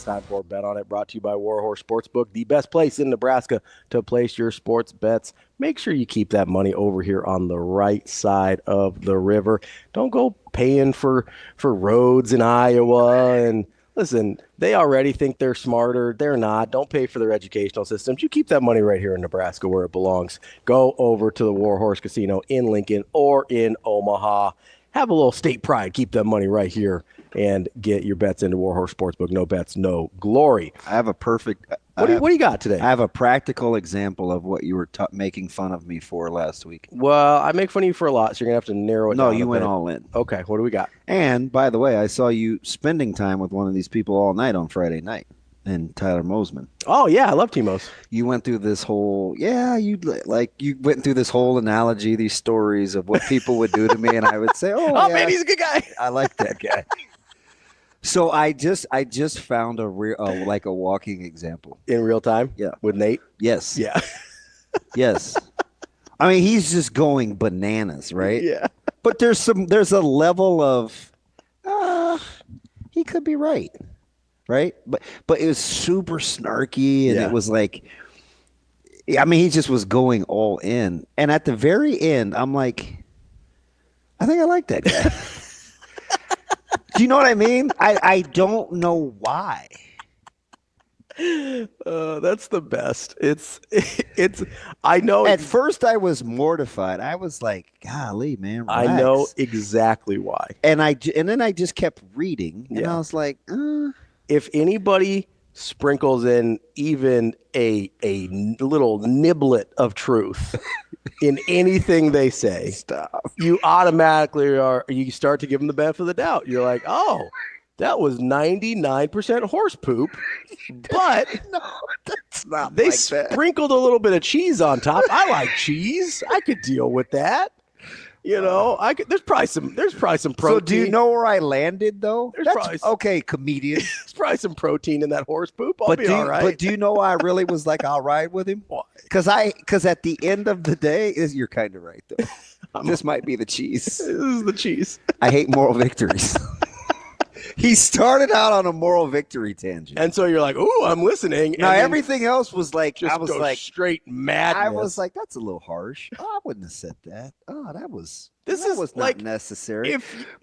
time for Bet On It, brought to you by WarHorse Sportsbook, the best place in Nebraska to place your sports bets. Make sure you keep that money over here on the right side of the river. Don't go paying for roads in Iowa. And listen, they already think they're smarter. They're not. Don't pay for their educational systems. You keep that money right here in Nebraska where it belongs. Go over to the WarHorse Casino in Lincoln or in Omaha. Have a little state pride. Keep that money right here and get your bets into WarHorse Sportsbook. No bets, no glory. I have a perfect. What do you got today? I have a practical example of what you were making fun of me for last week. Well, I make fun of you for a lot, so you're going to have to narrow it down. No, you went all in. Okay, what do we got? And, by the way, I saw you spending time with one of these people all night on Friday night, and Tyler Mosman. Oh, yeah, I love T-Mos. You went through this whole, you went through this whole analogy, these stories of what people would do to me, and I would say, oh man, he's a good guy. I like that guy. So I just found a walking example in real time. Yeah, with Nate. Yes. Yeah. Yes. I mean, he's just going bananas, right? Yeah. But there's a level of he could be right, But it was super snarky, and it was like, I mean, he just was going all in. And at the very end, I'm like, I think I like that guy. Do you know what I mean? I don't know why. That's the best. It's. I know. At first, I was mortified. I was like, "Golly, man!" Relax. I know exactly why. And then I just kept reading, and I was like, If anybody sprinkles in even a little niblet of truth in anything they say, stop. You automatically you start to give them the benefit of the doubt. You're like, oh, that was 99% horse poop, but no, that's not. They like sprinkled a little bit of cheese on top. I like cheese. I could deal with that. You know, there's probably some protein. So do you know where I landed though? Okay, comedian. There's probably some protein in that horse poop. I'll be all right. But do you know why I really was like, I'll ride with him? Why? Because at the end of the day, you're kind of right though. This might be the cheese. This is the cheese. I hate moral victories. He started out on a moral victory tangent, and so you're like, "Ooh, I'm listening." Now everything else was like, I was like straight madness. I was like, "That's a little harsh." Oh, I wouldn't have said that. Oh, that was not like necessary.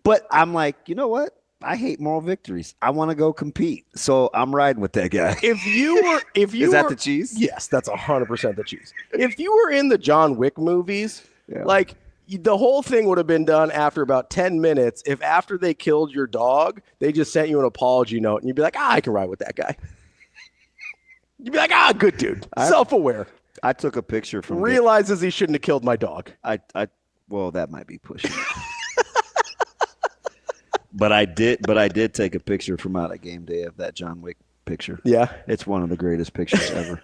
But I'm like, you know what? I hate moral victories. I want to go compete, so I'm riding with that guy. Is that the cheese? Yes, that's 100% the cheese. If you were in the John Wick movies, like. The whole thing would have been done after about 10 minutes if after they killed your dog, they just sent you an apology note and you'd be like, I can ride with that guy. You'd be like, good dude. Self-aware. I took a picture from realizes he shouldn't have killed my dog. Well, that might be pushing it. But I did take a picture from out at game day of that John Wick picture. Yeah. It's one of the greatest pictures ever.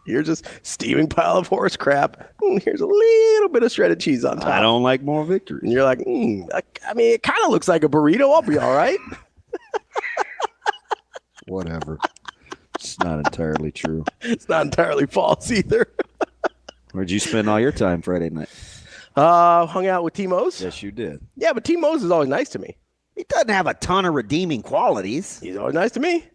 You're just steaming pile of horse crap. Here's a little bit of shredded cheese on top. I don't like moral victories. And you're like, I mean, it kind of looks like a burrito. I'll be all right. Whatever. It's not entirely true. It's not entirely false either. Where'd you spend all your time Friday night? Hung out with T-Mos. Yes, you did. Yeah, but T-Mos is always nice to me. He doesn't have a ton of redeeming qualities. He's always nice to me.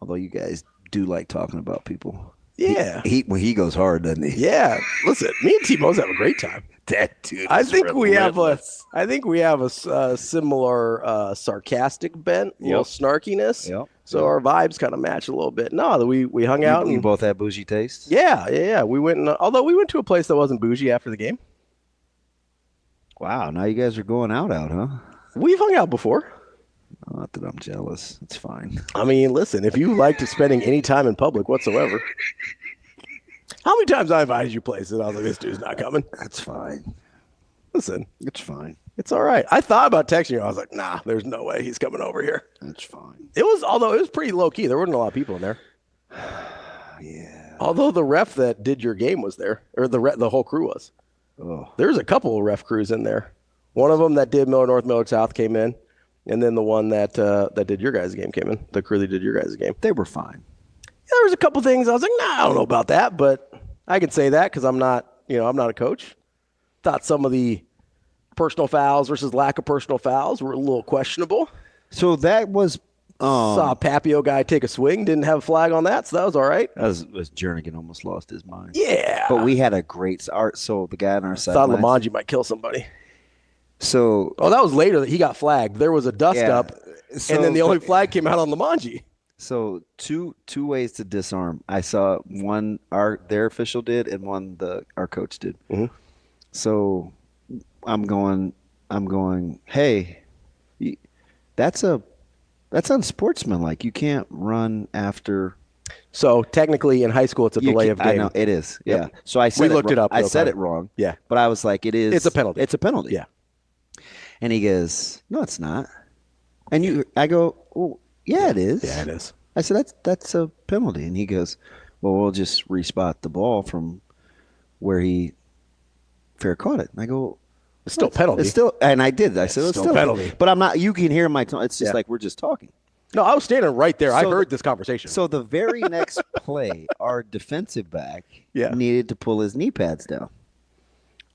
Although you guys do like talking about people. Yeah. He goes hard, doesn't he? Yeah. Listen, me and T-Mos have a great time. That dude. I think we have a similar sarcastic bent, little snarkiness. Yep. So our vibes kind of match a little bit. No, we hung out. You both had bougie tastes? Yeah. We went, although we went to a place that wasn't bougie after the game. Wow, now you guys are going out, huh? We've hung out before. Not that I'm jealous. It's fine. I mean, listen, if you liked spending any time in public whatsoever. How many times I invited you places and I was like, this dude's not coming? That's fine. Listen. It's fine. It's all right. I thought about texting you. I was like, nah, there's no way he's coming over here. That's fine. Although it was pretty low key. There weren't a lot of people in there. Yeah. Although the ref that did your game was there, or the whole crew was. Oh. There's a couple of ref crews in there. One of them that did Miller North, Miller South came in. And then the one that did your guys' game came in. The crew that did your guys' game. They were fine. Yeah, there was a couple things I was like, I don't know about that, but I can say that because I'm not a coach. Thought some of the personal fouls versus lack of personal fouls were a little questionable. So that was Saw a Papio guy take a swing, didn't have a flag on that, so that was all right. Was Jernigan almost lost his mind. Yeah. But we had a great art. So the guy on our side. Thought Lamanji might kill somebody. So. Oh, that was later that he got flagged. There was a dust up, and then the only flag came out on Lamanji. So two ways to disarm. I saw one their official did, and one our coach did. Mm-hmm. So I'm going. Hey, that's unsportsmanlike. You can't run after. So technically, in high school, it's a delay of game. I know it is. Yeah. Yep. So I said we looked it up. I said it wrong. Yeah. But I was like, it is. It's a penalty. It's a penalty. Yeah. And he goes, no, it's not. And I go, well, yeah, it is. Yeah, it is. I said, that's a penalty. And he goes, well, we'll just respot the ball from where he fair caught it. And I go, it's still penalty. It's still, and I did. I said, it's still penalty. But I'm not, you can hear my tone. It's just like we're just talking. No, I was standing right there. I heard this conversation. So the very next play, our defensive back needed to pull his knee pads down.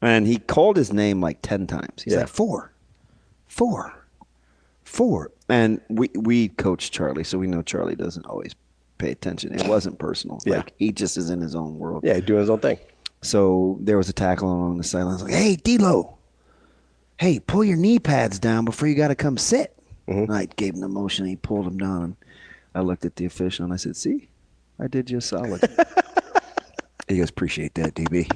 And he called his name like 10 times. He's like, 4. And we coach Charlie, so we know Charlie doesn't always pay attention. It wasn't personal. Yeah. Like, he just is in his own world. Yeah, he's doing his own thing. So there was a tackle along the sideline. I was like, hey, D-Lo, hey, pull your knee pads down before you got to come sit. Mm-hmm. And I gave him the motion. He pulled them down. And I looked at the official, and I said, see, I did you a solid. He goes, appreciate that, DB.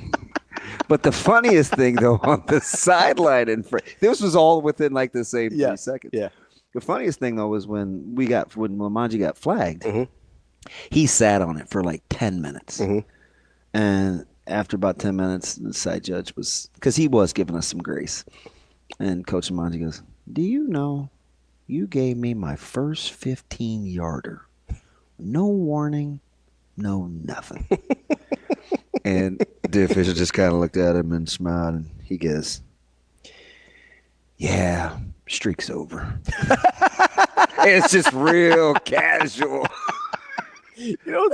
But the funniest thing, though, on the sideline in front, this was all within like the same 3 seconds. Yeah. The funniest thing, though, was when Lamanji got flagged, mm-hmm. he sat on it for like 10 minutes. Mm-hmm. And after about 10 minutes, the side judge was, because he was giving us some grace. And Coach Lamanji goes, do you know you gave me my first 15-yarder? No warning, no nothing. And the official just kind of looked at him and smiled, and he goes, yeah, streak's over. It's just real casual. You know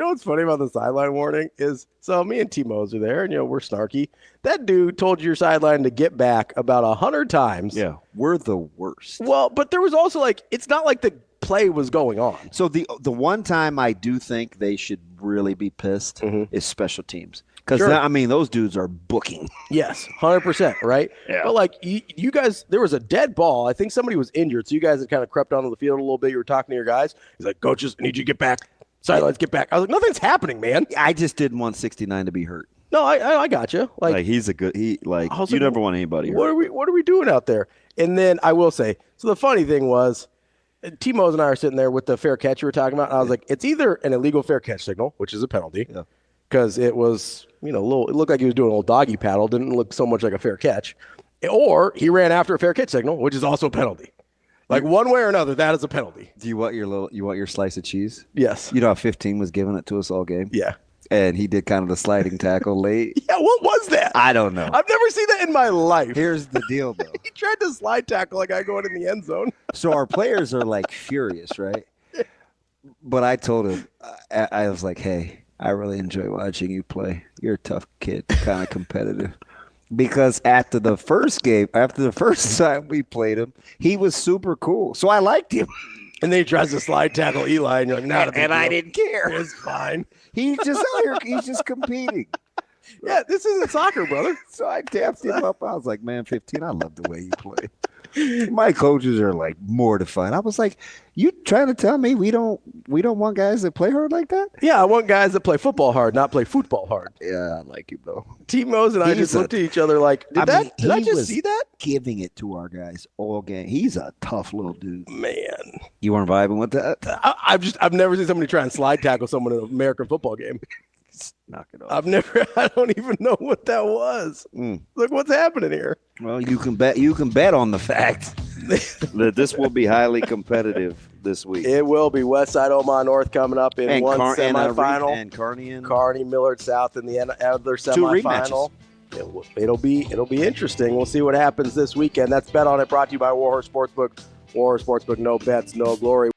what's funny about the sideline warning is, so me and T-Mose are there, and we're snarky. That dude told your sideline to get back about 100 times. Yeah, we're the worst. Well, but there was also it's not like the play was going on. So the one time I do think they should really be pissed is special teams. Because, those dudes are booking. Yes, 100%, right? Yeah. But, you guys, there was a dead ball. I think somebody was injured, so you guys had kind of crept onto the field a little bit. You were talking to your guys. He's like, coaches, I need you to get back. Sidelines, get back. I was like, nothing's happening, man. I just didn't want 69 to be hurt. No, I got you. He's a good – you never want anybody hurt. What are we doing out there? And then I will say, so the funny thing was, T-Mose and I are sitting there with the fair catch you were talking about. And I was like, it's either an illegal fair catch signal, which is a penalty, because it was – it looked like he was doing a little doggy paddle. Didn't look so much like a fair catch. Or he ran after a fair catch signal, which is also a penalty. One way or another, that is a penalty. Do you want your slice of cheese? Yes. You know how 15 was giving it to us all game? Yeah. And he did kind of the sliding tackle late. Yeah, what was that? I don't know. I've never seen that in my life. Here's the deal, though. He tried to slide tackle a guy going in the end zone. So our players are furious, right? But I told him, I was like, hey, I really enjoy watching you play. You're a tough kid, kind of competitive. Because after the first time we played him, he was super cool. So I liked him. And then he tries to slide tackle Eli, and you're like, not a big deal. I didn't care. It's fine. He's just out here. He's just competing. Yeah, this isn't soccer, brother. So I tapped him up. I was like, man, 15, I love the way you play. My coaches are mortified. I was like, you trying to tell me we don't want guys that play hard like that? Yeah, I want guys that play football hard, not play football hard. Yeah, I like you, though. T-Mose and I just looked at each other like, did I just see that? Giving it to our guys all game. He's a tough little dude. Man. You weren't vibing with that? I've never seen somebody try and slide tackle someone in an American football game. Knock it off. I don't even know what that was. Look what's happening here. Well, you can bet on the fact that this will be highly competitive this week. It will be. Westside Omaha North coming up in one semifinal. And Kearney Millard South in the other semifinal. It'll be interesting. We'll see what happens this weekend. That's Bet On It, brought to you by WarHorse Sportsbook. WarHorse Sportsbook, no bets, no glory.